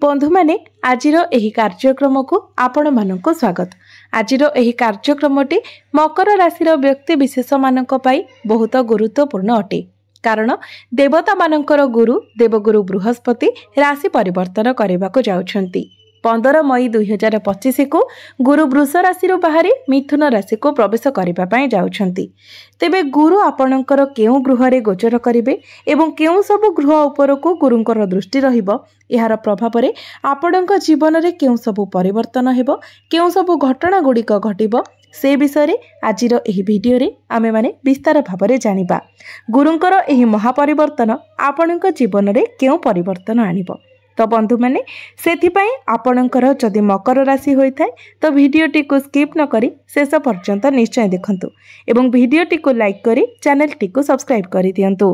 बंधु माने आजिर एही कार्यक्रम को आपण मानक स्वागत। आजिर एही कार्यक्रमटी मकर राशि व्यक्ति विशेष मानक पाई बहुत गुरुत्वपूर्ण अटे। कारण देवता मानकर गुरु देवगुरु बृहस्पति राशि परिवर्तन करने को जाउछंती। 15 मई 2025 को गुरु वृष राशि बाहरी मिथुन राशि को प्रवेश करने जाउछंती। तेबे गुरु आपणकर केउ गृह रे गोचर करिवे एवं केउ सब गृह उपर को गुरुंकर दृष्टि रहिबो, यार प्रभाव रे आपणक जीवन रे केउ सब परिवर्तन हेबो, केउ सब घटना गुड़िक घटिबो, से विषय रे आजिर एही वीडियो रे आमे माने विस्तार भाव रे जानिबा। गुरुंकर एही महापरिवर्तन आपणक जीवन रे केउ परिवर्तन आनिबो। तो बंधु माने सेथिपाई आपणकर जदि मकर राशि होइथाय तो वीडियोटी को स्किप न करी शेष पर्यंत निश्चय देखंतु एवं वीडियोटी को लाइक करी चैनल टी को सब्सक्राइब करी दियंतु।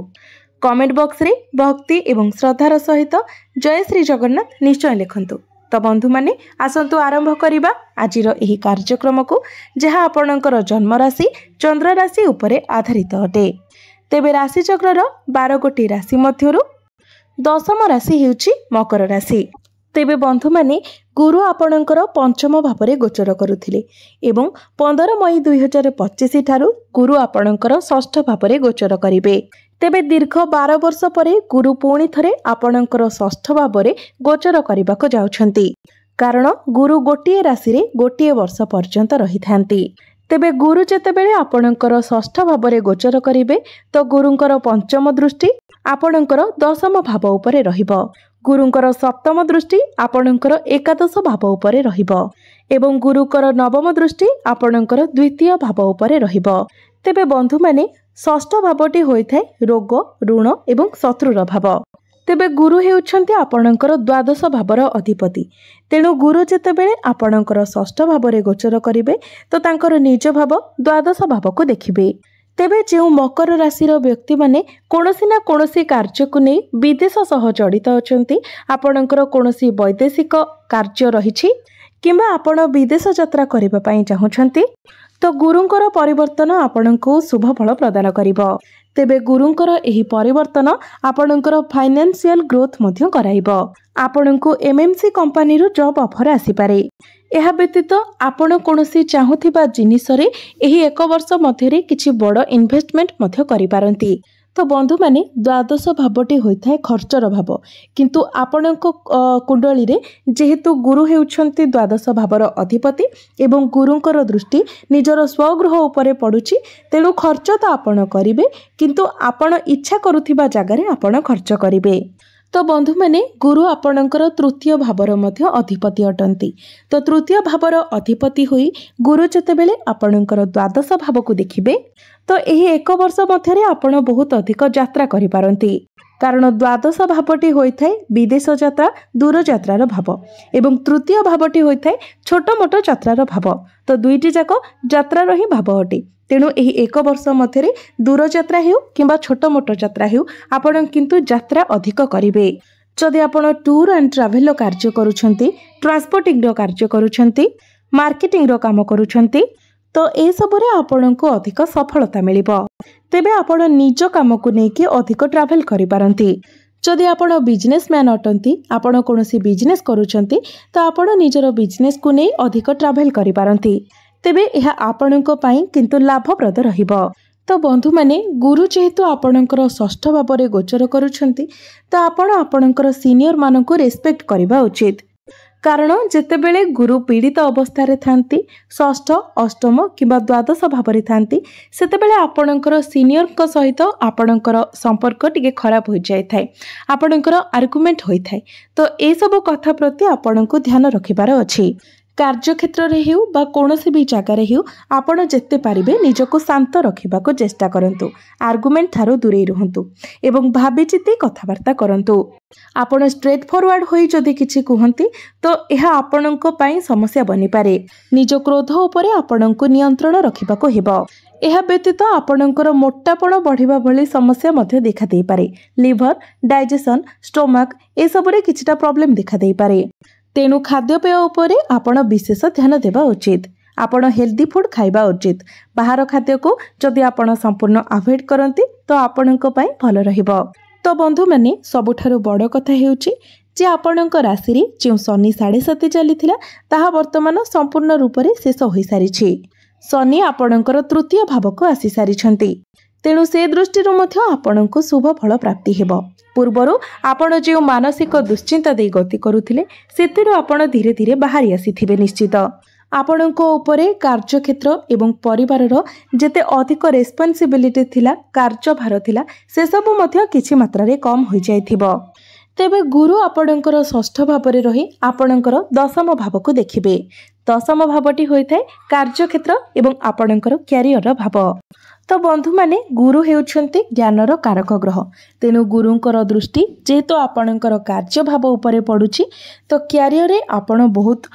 कमेंट बॉक्स रे भक्ति एवं श्रद्धार सहित जय श्री जगन्नाथ निश्चय लिखंतु। तो बंधु माने आसंतु आरंभ करिबा आजिर एही कार्यक्रम को, जहा आपणकर जन्म राशि चंद्र राशि उपरे आधारित अटे। तेबे राशि चक्रर 12 गोटी राशि मध्यरु दशम राशि हेउची मकर राशि। तेबे बंधु माने गुरु आपणकर पंचम भाव रे गोचर करुथिले एवं 15 मई 2025 ठारू गुरु आपणकर षष्ठ भाव रे गोचर करिवे। तेबे दीर्घ 12 वर्ष परे गुरु पुणी थरे आपणकर षष्ठ भाव रे गोचर करबाको जाउछंती। कारण गुरु गोटिए राशि रे गोटिए वर्ष पर्यंत रहिथांती। तेबे गुरु जेतेबेले आपणकर षष्ठ भाव रे गोचर करिवे तो गुरुंकर पंचम दृष्टि आपणकर दशम भाव उपरे रहिबो, गुरुंकर सप्तम दृष्टि आपणकर एकादश भाव उपरे रहिबो एवं गुरुकर नवम दृष्टि आपणकर द्वितीय भाव उपरे रहिबो। तेबे बंधु माने षष्ठ भावटी होइथाय रोग ऋण एवं शत्रुर भाव। तेबे गुरु हेउछंती आपणकर द्वादश भावर अधिपति। तेणु गुरु जेतेबेले आपणकर षष्ठ भाव रे गोचर करिवे तो तांकर निज भाव द्वादश भाव को देखिबे। तेबे जो मकर राशि व्यक्ति माने कोनोसी ना कोनोसी कार्य को नहीं विदेश सह जड़ित अछंती, आपणकर कोनोसी वैदेशिक कार्य रहिछि किंबा आपण विदेश यात्रा करिबा पई चाहुछंती तो गुरुंकर परिवर्तन आपणको शुभ फल प्रदान करिवो। तेबे गुरुंकर एही परिवर्तन आपणकर फाइनेंशियल ग्रोथ मध्य कराइबो। आपणको एमएमसी कंपनी रो जॉब ऑफर आसी पारे। एहा व्यतीत आपण कोनोसी चाहुथिबा जिनिस रे एही एक वर्ष मध्य रे किछि बड़ इन्वेस्टमेंट मध्य करि पारंती। तो बंधु माने द्वादश भावटी होइथाय खर्चर भाव, किंतु आपणको कुंडली रे जेहेतु गुरु हेउछंती द्वादश भावर अधिपति एवं गुरुंकर दृष्टि निजर स्वगृह उपरे पडुछि, तेणु खर्च तो आपण करिवे किंतु आपण इच्छा करुथिबा जागा रे आपण खर्च करिवे। तो बंधु माने गुरु आपणकर तृतीय भावर मध्य अधिपति अटंती। तो तृतीय भावर अधिपति होई गुरु जेतेबेले आपणकर द्वादश भाव को देखिबे तो एही एक वर्ष मध्यरे आपण बहुत अधिक यात्रा करि पारंती। कारण द्वादश भावटी होइथाय विदेश यात्रा दूर यात्रार भाव एवं तृतीय भावटी होइथाय छोट मोट यात्रार भाव। तो दुईटी जाक यात्रार ही भाव अटे। तेणु एही एक वर्ष मध्यरे दूर यात्रा हेउ किंबा छोट मोट यात्रा हेउ आपण किंतु यात्रा अधिक करिवे। जदि आपण टूर एंड ट्रैवल कार्य करूछंती, ट्रांसपोर्टिंग रो कार्य करूछंती, मार्केटिंग रो काम करूछंती तो ए सब रे आपण को अधिक सफलता मिलिबो। तेबे आपण निज काम को नेकी अधिक ट्रैवल करि पारंती। जदि आपण बिजनेसमैन अटंती, आपण कोनोसी बिजनेस करूछंती तो आपण निजर बिजनेस को नै अधिक ट्रैवल करि पारंती। तेबे यह आपणक पई किंतु लाभप्रद रहिबो। तो बंधु माने गुरु जेहेतु आपणकर षष्ठ भाव रे गोचर करूछंती तो आपण आपणकर सीनियर मानकु रेस्पेक्ट करबा उचित। कारण जेतेबेले गुरु पीड़ित अवस्था रे थांती, षष्ठ अष्टम किंबा द्वादश भाव रे थांती, सेतेबेले आपणकर सीनियर को सहित आपणकर संपर्क टिके खराब हो जाय थाय, आपणकर आर्गुमेंट होई थाय। तो ए सब कथा प्रति आपणको ध्यान रखिबार अछि। कार्य क्षेत्र रे हेउ बा कोनोसी भी जगह रे हेउ आपण जेते पारिबे निजको शांत रखिबाको चेष्टा करंतु। आर्गुमेंट थारो दूरे रहंतु एवं भाबी चित्ते कथावार्ता करंतु। आपण स्ट्रेट फॉरवर्ड होई जदि किछि कुहंती तो एहा आपणको पई समस्या बनि पारे। निज क्रोध उपरे आपणको नियंत्रण रखिबाको हेबो। एहा व्यतीत आपणकर मोटापण बढ़िबा भली समस्या मध्य देखा देई पारे। लिवर, डाइजेशन, स्टोमक ए सब रे किछिटा प्रॉब्लम देखा देई पारे। तेणु खाद्यपेय उपरे आपण विशेष ध्यान देबा उचित। आपण हेल्दी फूड खाइबा उचित। बाहर खाद्य को जदि आपण संपूर्ण अवॉइड करंती तो आपणको पई भलो रहिबो। तो बंधु माने सबुठारु बड़ कथा हेउची जे आपणक राशि रे जो शनि 7.5 चली ताहा वर्तमान संपूर्ण रूप से शेष हो सारी। शनि आपणकर तृतीय भाव को आसी सारी, तेणु से दृष्टि आपण को शुभ फल प्राप्ति हेब। पूर्वर आपण जो मानसिक दुश्चिंता दे गति करुथिले सेतिरु आपण धीरे धीरे बाहरी आसीथिबे। निश्चित आपणको उपरे कार्यक्षेत्र एवं परिवार जेते अधिक रेस्पॉन्सिबिलिटी थिला, कार्यभार थिला, से सब मध्य किछि मात्रा रे कम हो जाइथिबो। तेबे गुरु आपणकर षष्ठ भाव रे रही आपणकर दशम भाव को देखिबे। दशम भावटी होइथाय कार्यक्षेत्र एवं आपणकर क्यारियर भाव। तो बंधु माने गुरु हेउछन्ति ज्ञानर कारक ग्रह, तेणु गुरुंकर दृष्टि जेहेतु आपणकर कार्य भाव उपरे पड़ुछि तो क्यारियर रे आपण बहुत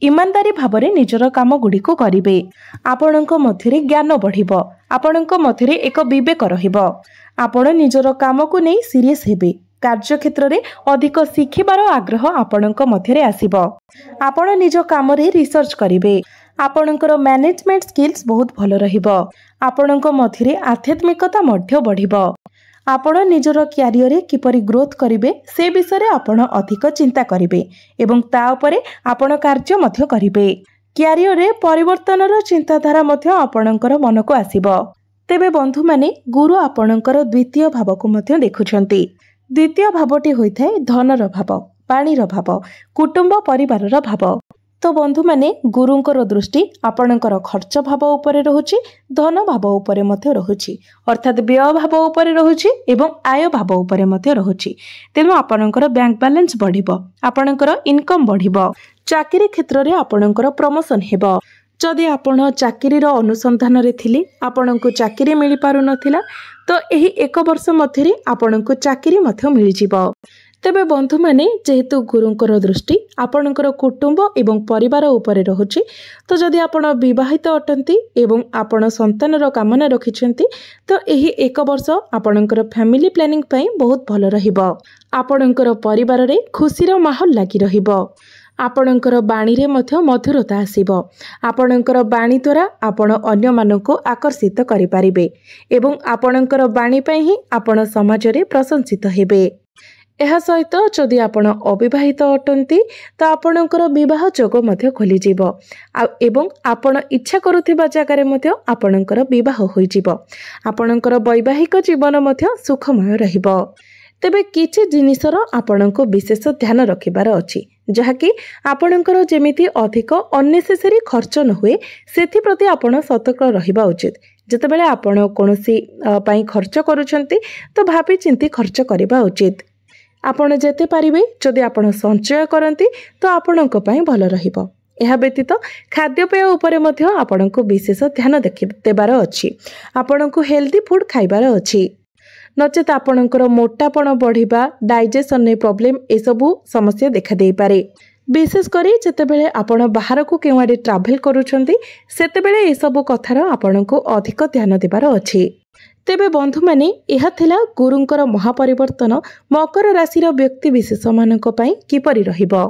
ईमानदारी भाव में निजर काम गुड़िक करेंगे। आपणक मध्य ज्ञान बढ़िबो, आपणक मध्य एक विवेक रहिबो, आपण निजर काम को नहीं सीरियस हेबे। कार्यक्षेत्र में अधिक शिखिबार आग्रह आपणक मध्य आसीबो। आपण निज काम रे रिसर्च करिवे, आपणकर मैनेजमेंट स्किल्स बहुत भल रहिबो। आपणक मध्य आध्यात्मिकता मध्य बढ़िबो। आपण निजर क्यारियर किपरि ग्रोथ करिवे से विषय आपण अधिक चिंता करिवे एवं ता उपरे आपण कार्य मध्य करिवे। क्यारियर रे परिवर्तनर चिंताधारा मध्य आपणकर मन को आसीबो। तेबे बंधु माने गुरु आपणकर द्वितीय भाव को मध्य देखुछंती। द्वितीय भावटी होइथाय धनर भाव, पाणीर भाव, कुटुंब परिवारर भाव। तो बंधु माने गुरुंकर दृष्टि आपणकर खर्च भाव उपरे रहुछि, धन भाव उपरे मध्य रहुछि, अर्थात व्यय भाव उपरे रहुछि एवं आय भाव उपरे मध्य रहुछि। तेणु आपणकर बैंक बैलेंस बढ़िबो, आपणकर इनकम बढ़िबो, चाकरी क्षेत्र रे आपणकर प्रमोशन हेबो। जदि आपण चाकरीर अनुसंधान रे थिले आपणको चाकरी मिली पारु नथिला तो एही एक वर्ष मध्य आपणको चाकरी मध्य मिली जिवो। तेबे बंधु माने जेहेतु गुरुंकर दृष्टि आपणकर कुटुंब एवं परिवार उपरे रहुछि तो जदि आपण विवाहित अटंती एवं आपण संतानर कामना रखिछंती तो एही एक वर्ष आपणकर फैमिली प्लानिंग पई बहुत भल रहिबो। आपणकर परिवार रे खुशीर माहौल लागि रहिबो। आपणकर बाणी रे मध्य मधुरता आसीबो। आपणकर बाणी द्वारा आपण अन्य मानको आकर्षित करि पारिबे एवं आपणकर बाणी पई ही आपण समाज रे प्रशंसित हेबे। यह सहित जदि आपण अविवाहित अटंती तो आपणकर विवाह जोग मध्य खोली जीवो एवं आपण इच्छा करुथिबा जगारे मध्य आपणकर विवाह होई जीवो। आपणकर वैवाहिक जीवन मध्य सुखमय रहिबो। तेबे किछि जिनिसर आपणको विशेष ध्यान रखिबार अछि जहाँकि आपणकर जेमिति अधिक अननेसेसरी खर्च न हुए सेथि प्रति आपण सतर्क रहिबा उचित। जेतेबेले आपण कोनोसी पई खर्च करूछंती तो भाबी चिंती खर्च करिबा उचित। आपण जेते पारिबे जदि आपण संचय करंती तो आपणक पई भल रहिबो। यह व्यतीत खाद्यपेय उपरे मध्य आपणको विशेष ध्यान देबार अछि। आपणको हेल्दी फूड खाइबार अछि, नचेत आपणकर मोटापण बढ़िबा, डाइजेशन ने प्रॉब्लम ए सबु समस्या देखा देई पारे। विशेष करी जेतेबेले आपण बाहर को केवाडे ट्रैवल करूछंती सेतेबेले ए सबु कथार आपणको अधिक ध्यान देबार अछि। तेबे बंधु माने यह थिला गुरुंकर महापरिवर्तन मकर राशिर व्यक्ति विशेष मानक पई किपरि रहिबो।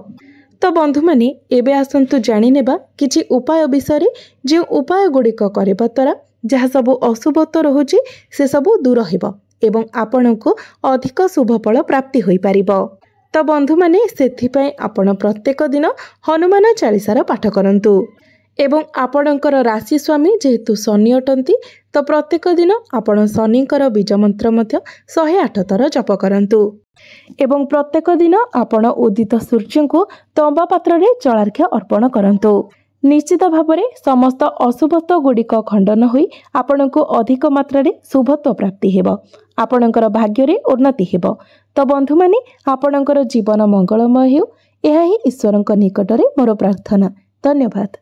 तो बंधु माने एबे आसंतु जानि नेबा किछि उपाय विषय जे उपाय गुड़िक करबा द्वारा जहाँ सबु अशुभत्व रहुछि से सबु दूर हेबो एवं आपणको अधिक शुभ फल प्राप्ति होई पारिबो। तो बंधु माने सेथिपई आपण प्रत्येक दिन हनुमान चालीसार पाठ करंतु एवं आपणकर राशि स्वामी जेहेतु शनि अटंती तो प्रत्येक दिन आपण शनिकर बीज मंत्र मध्य 108 थर जप करंतु एवं प्रत्येक दिन आपण उदित सूर्य को तंबा पात्र रे जलार्घ्य अर्पण करंतु। निश्चित भाव में समस्त अशुभत्व गुड़िक खंडन होई आपणको अधिक मात्रा रे शुभत्व प्राप्ति हेबो, आपणकर भाग्य रे उन्नति हेबो। तो बंधु माने आपणकर जीवन मंगलमय हेउ, एहा ही ईश्वरक निकट रे मोर प्रार्थना। धन्यवाद।